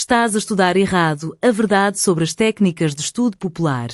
Estás a estudar errado, a verdade sobre as técnicas de estudo popular.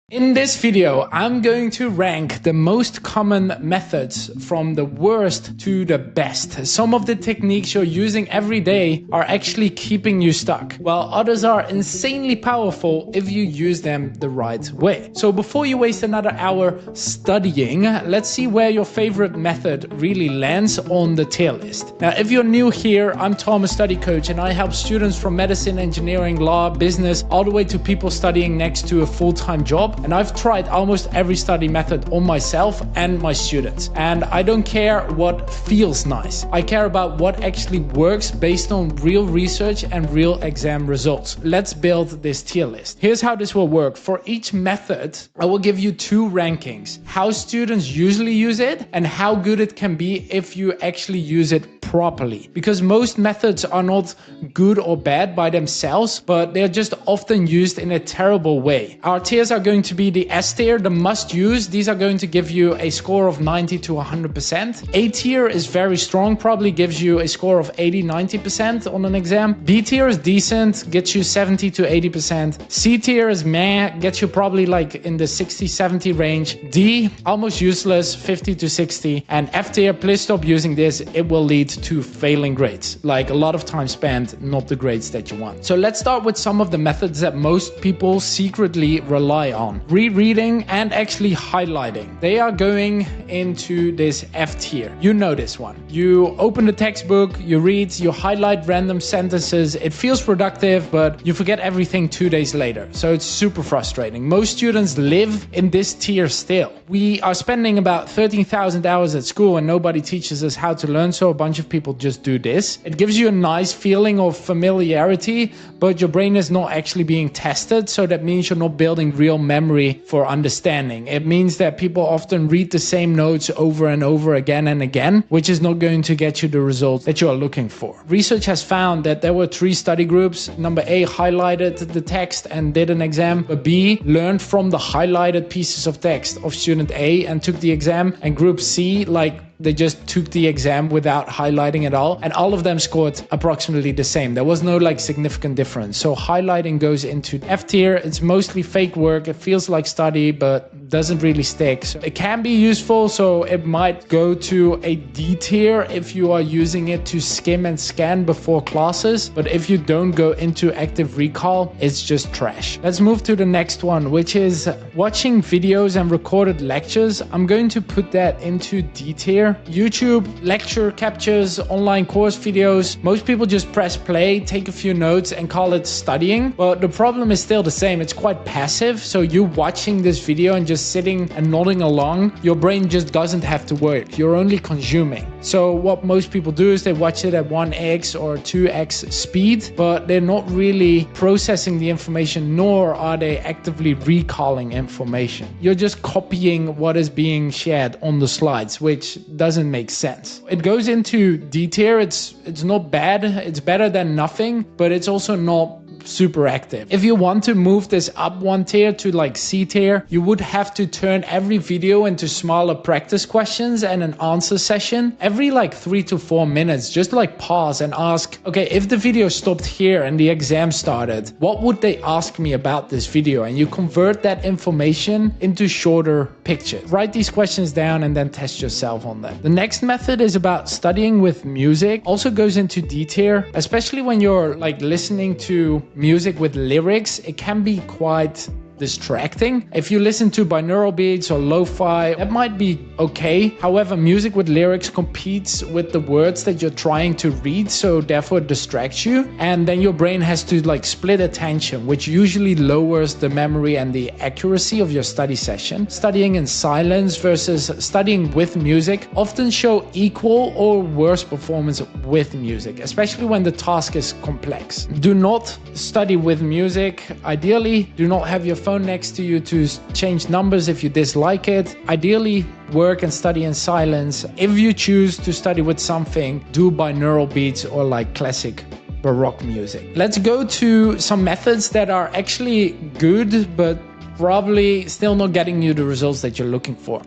In this video, I'm going to rank the most common methods from the worst to the best. Some of the techniques you're using every day are actually keeping you stuck, while others are insanely powerful if you use them the right way. So before you waste another hour studying, let's see where your favorite method really lands on the tier list. Now, if you're new here, I'm Tom, a study coach, and I help students from medicine, engineering, law, business, all the way to people studying next to a full-time job. And I've tried almost every study method on myself and my students. And I don't care what feels nice. I care about what actually works based on real research and real exam results. Let's build this tier list. Here's how this will work. For each method, I will give you two rankings: how students usually use it and how good it can be if you actually use it properly. Because most methods are not good or bad by themselves, but they're just often used in a terrible way. Our tiers are going to be the S tier, the must use. These are going to give you a score of 90 to 100%. A tier is very strong, probably gives you a score of 80, 90% on an exam. B tier is decent, gets you 70 to 80%. C tier is meh, gets you probably like in the 60, 70 range. D, almost useless, 50 to 60. And F tier, please stop using this. It will lead to failing grades, like a lot of time spent, not the grades that you want. So let's start with some of the methods that most people secretly rely on. Rereading and actually highlighting. They are going into this F tier. You know this one. You open the textbook, you read, you highlight random sentences. It feels productive, but you forget everything 2 days later. So it's super frustrating. Most students live in this tier still. We are spending about 13,000 hours at school and nobody teaches us how to learn, so a bunch of people just do this. It gives you a nice feeling of familiarity, but your brain is not actually being tested, so that means you're not building real memory for understanding. It means that people often read the same notes over and over again and again, which is not going to get you the results that you are looking for. Research has found that there were 3 study groups. Number A highlighted the text and did an exam. But B learned from the highlighted pieces of text of student A and took the exam. And group C, they just took the exam without highlighting at all, and all of them scored approximately the same. There was no significant difference. So highlighting goes into F tier. It's mostly fake work. It feels like study, but doesn't really stick. So it can be useful, so it might go to a D tier if you are using it to skim and scan before classes. But if you don't go into active recall, it's just trash. Let's move to the next one, which is watching videos and recorded lectures. I'm going to put that into D tier. YouTube lecture captures, online course videos. Most people just press play, take a few notes and call it studying. But the problem is still the same. It's quite passive. So you watching this video and just sitting and nodding along, your brain just doesn't have to work. You're only consuming. So what most people do is they watch it at 1x or 2x speed, but they're not really processing the information, nor are they actively recalling information. You're just copying what is being shared on the slides, which doesn't make sense. It goes into D tier. It's not bad. It's better than nothing, but it's also not super active. If you want to move this up 1 tier to C tier, you would have to turn every video into smaller practice questions and an answer session. Every 3 to 4 minutes, just pause and ask, okay, if the video stopped here and the exam started, what would they ask me about this video? And you convert that information into shorter pictures. Write these questions down and then test yourself on them. The next method is about studying with music. Also goes into D tier, especially when you're listening to music with lyrics. It can be quite distracting. If you listen to binaural beats or lo-fi, that might be okay. However, music with lyrics competes with the words that you're trying to read, so therefore it distracts you, and then your brain has to split attention, which usually lowers the memory and the accuracy of your study session. Studying in silence versus studying with music often show equal or worse performance with music, especially when the task is complex. Do not study with music. Ideally, do not have your phone next to you to change numbers if you dislike it. Ideally, work and study in silence. If you choose to study with something, do binaural beats or classic Baroque music. Let's go to some methods that are actually good, but probably still not getting you the results that you're looking for.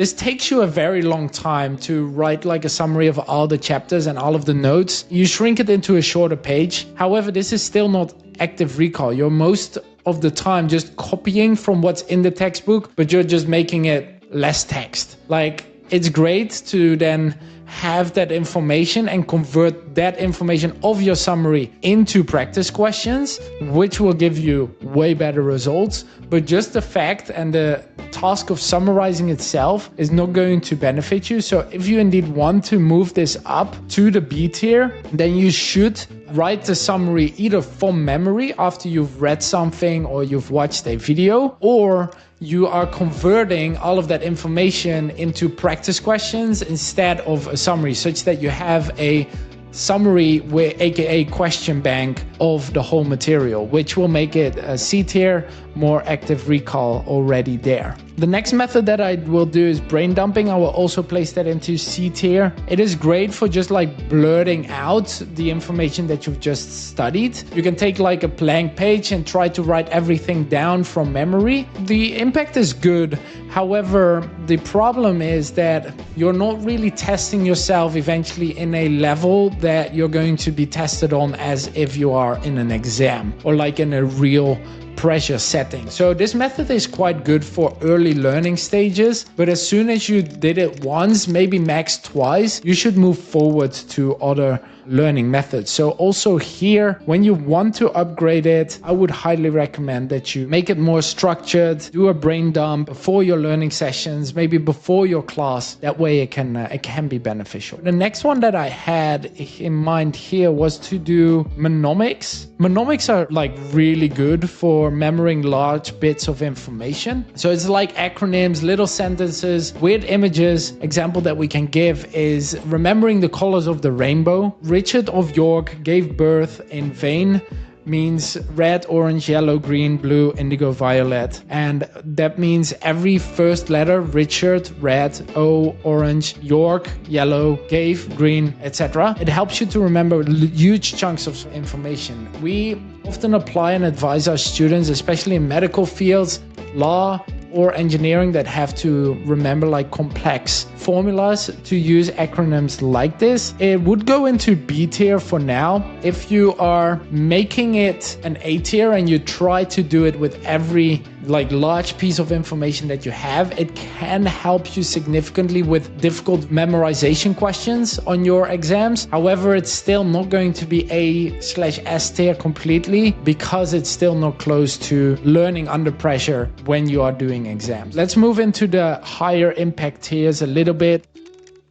This takes you a very long time to write like a summary of all the chapters and all of the notes. You shrink it into a shorter page. However, this is still not active recall. You're most of the time just copying from what's in the textbook, but you're just making it less text. Like, it's great to then have that information and convert that information of your summary into practice questions, which will give you way better results. But just the fact and the task of summarizing itself is not going to benefit you. So if you indeed want to move this up to the B tier, then you should write the summary either from memory after you've read something or you've watched a video, or you are converting all of that information into practice questions instead of a summary, such that you have a summary with aka question bank of the whole material, which will make it a C tier, more active recall already there. The next method that I will do is brain dumping. I will also place that into C tier. It is great for just like blurting out the information that you've just studied. You can take like a blank page and try to write everything down from memory. The impact is good. However, the problem is that you're not really testing yourself eventually in a level that you're going to be tested on as if you are in an exam or like in a real pressure setting. So this method is quite good for early learning stages, but as soon as you did it once, maybe max twice, you should move forward to other learning methods. So also here, when you want to upgrade it, I would highly recommend that you make it more structured, do a brain dump before your learning sessions, maybe before your class. That way it can be beneficial. The next one that I had in mind here was to do mnemonics. Mnemonics are like really good for remembering large bits of information. So it's like acronyms, little sentences, weird images. Example that we can give is remembering the colors of the rainbow. Richard of York gave birth in vain means red, orange, yellow, green, blue, indigo, violet. And that means every first letter, Richard, red, O, orange, York, yellow, gave, green, etc. It helps you to remember huge chunks of information. We often apply and advise our students, especially in medical fields, law, or engineering, that have to remember like complex formulas, to use acronyms like this. It would go into B tier for now. If you are making it an A tier and you try to do it with every like large piece of information that you have, it can help you significantly with difficult memorization questions on your exams. However, it's still not going to be A/S tier completely, because it's still not close to learning under pressure when you are doing exams. Let's move into the higher impact tiers a little bit.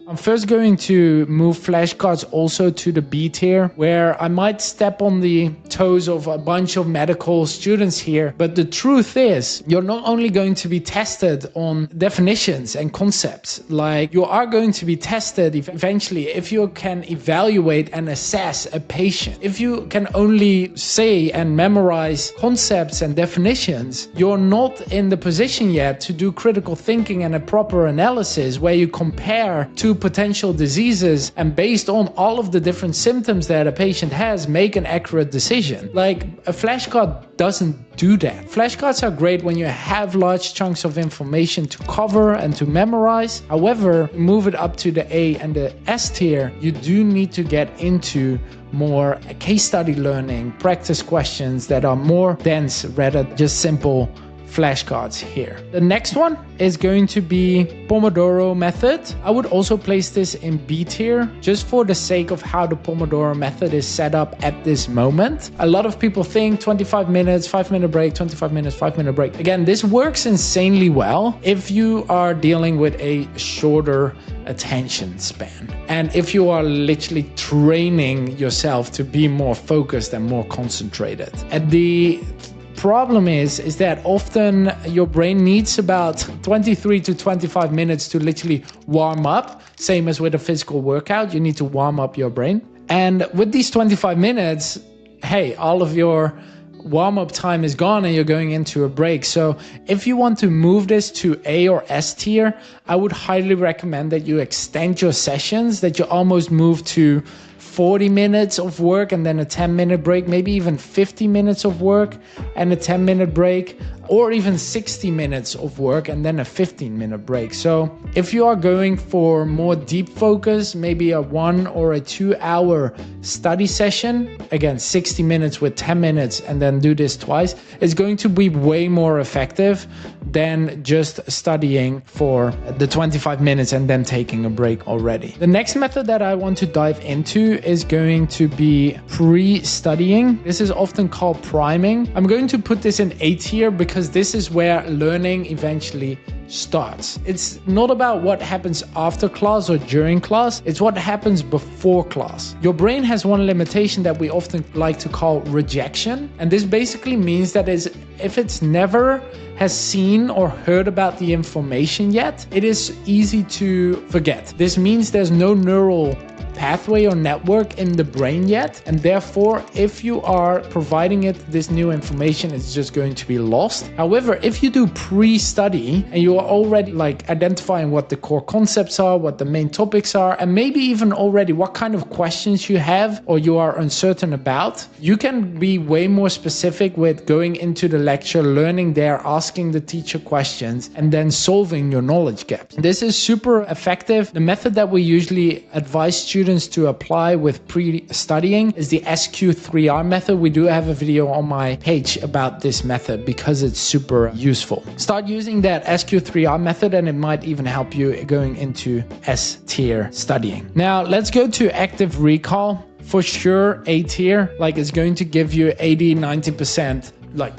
I'm first going to move flashcards also to the B tier, where I might step on the toes of a bunch of medical students here. But the truth is, you're not only going to be tested on definitions and concepts, like you are going to be tested eventually if you can evaluate and assess a patient. If you can only say and memorize concepts and definitions, you're not in the position yet to do critical thinking and a proper analysis where you compare two potential diseases and based on all of the different symptoms that a patient has, make an accurate decision. Like a flashcard doesn't do that. Flashcards are great when you have large chunks of information to cover and to memorize. However, move it up to the A and the S tier, you do need to get into more case study learning, practice questions that are more dense rather than just simple flashcards here. The next one is going to be Pomodoro method. I would also place this in B tier just for the sake of how the Pomodoro method is set up at this moment. A lot of people think 25 minutes, 5-minute break, 25 minutes, 5-minute break. Again, this works insanely well if you are dealing with a shorter attention span. And if you are literally training yourself to be more focused and more concentrated. At the problem is that often your brain needs about 23 to 25 minutes to literally warm up. Same as with a physical workout, you need to warm up your brain. And with these 25 minutes, hey, all of your warm-up time is gone and you're going into a break. So if you want to move this to A or S tier, I would highly recommend that you extend your sessions, that you almost move to 40 minutes of work and then a 10-minute break, maybe even 50 minutes of work and a 10-minute break. or even 60 minutes of work and then a 15-minute break. So if you are going for more deep focus, maybe a 1 or a 2 hour study session, again 60 minutes with 10 minutes and then do this twice, it's going to be way more effective than just studying for the 25 minutes and then taking a break already. The next method that I want to dive into is going to be pre-studying. This is often called priming. I'm going to put this in A tier because this is where learning eventually starts. It's not about what happens after class or during class, it's what happens before class. Your brain has one limitation that we often like to call rejection, and this basically means that if it's never has seen or heard about the information yet, it is easy to forget. This means there's no neural pathway or network in the brain yet, and therefore if you are providing it this new information, it's just going to be lost. However, if you do pre-study and you are already identifying what the core concepts are, what the main topics are, and maybe even already what kind of questions you have or you are uncertain about, you can be way more specific with going into the lecture, learning there, asking the teacher questions, and then solving your knowledge gaps. This is super effective. The method that we usually advise students to apply with pre-studying is the SQ3R method. We do have a video on my page about this method because it's super useful. Start using that SQ3R method and it might even help you going into S tier studying. Now let's go to active recall. For sure, A tier, it's going to give you 80-90%.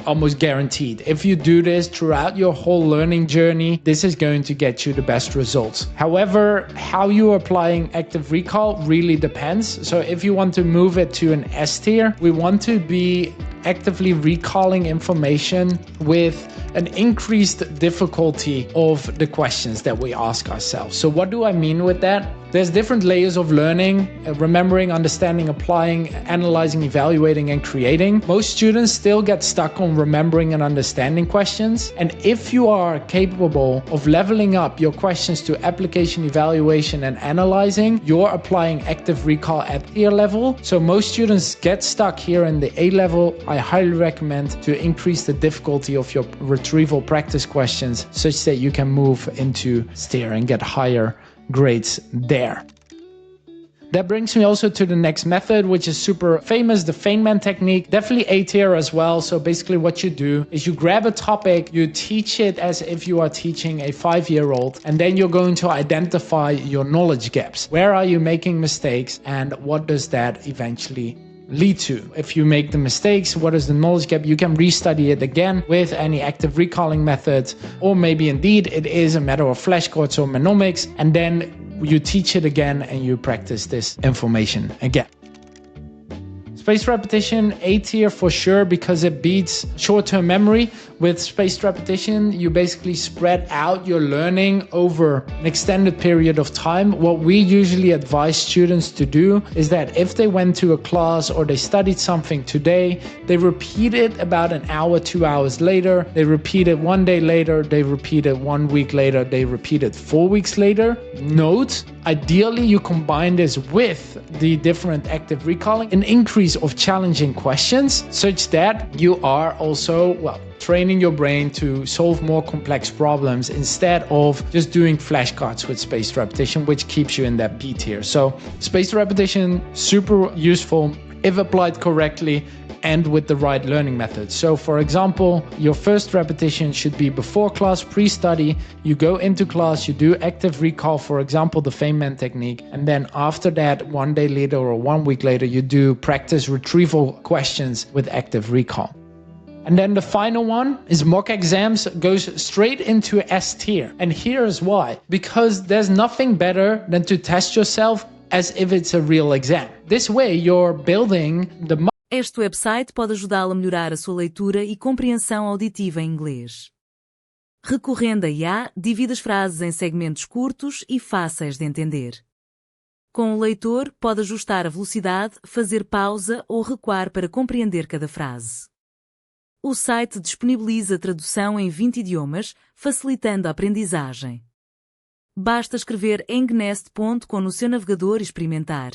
Almost guaranteed. If you do this throughout your whole learning journey, this is going to get you the best results. However, how you are applying active recall really depends. So if you want to move it to an S tier, we want to be actively recalling information with an increased difficulty of the questions that we ask ourselves. So what do I mean with that? There's different layers of learning, remembering, understanding, applying, analyzing, evaluating, and creating. Most students still get stuck on remembering and understanding questions. And if you are capable of leveling up your questions to application, evaluation, and analyzing, you're applying active recall at tier level. So most students get stuck here in the A level. I highly recommend to increase the difficulty of your retrieval practice questions such that you can move into S tier and get higher grades there. That brings me also to the next method, which is super famous, the Feynman technique. Definitely A tier as well. So basically what you do is you grab a topic, you teach it as if you are teaching a 5-year-old, and then you're going to identify your knowledge gaps. Where are you making mistakes and what does that eventually lead to? If you make the mistakes, what is the knowledge gap? You can restudy it again with any active recalling methods, or maybe indeed it is a matter of flashcards or mnemonics, and then you teach it again and you practice this information again. Spaced repetition, A tier for sure, because it beats short-term memory. With spaced repetition, you basically spread out your learning over an extended period of time. What we usually advise students to do is that if they went to a class or they studied something today, they repeat it about an hour, 2 hours later, they repeat it 1 day later, they repeat it 1 week later, they repeat it 4 weeks later. Note, ideally you combine this with the different active recalling, an increase of challenging questions, such that you are also, training your brain to solve more complex problems instead of just doing flashcards with spaced repetition, which keeps you in that B tier. So spaced repetition, super useful if applied correctly and with the right learning methods. So for example, your first repetition should be before class, pre-study. You go into class, you do active recall, for example, the Feynman technique. And then after that, 1 day later or 1 week later, you do practice retrieval questions with active recall. And then the final one is mock exams, goes straight into S tier. And here's why. Because there's nothing better than to test yourself as if it's a real exam. This way you're building the... Este website pode ajudá-lo a melhorar a sua leitura e compreensão auditiva em inglês. Recorrendo a IA, divide as frases em segmentos curtos e fáceis de entender. Com o leitor, pode ajustar a velocidade, fazer pausa ou recuar para compreender cada frase. O site disponibiliza tradução em 20 idiomas, facilitando a aprendizagem. Basta escrever engnest.com no seu navegador e experimentar.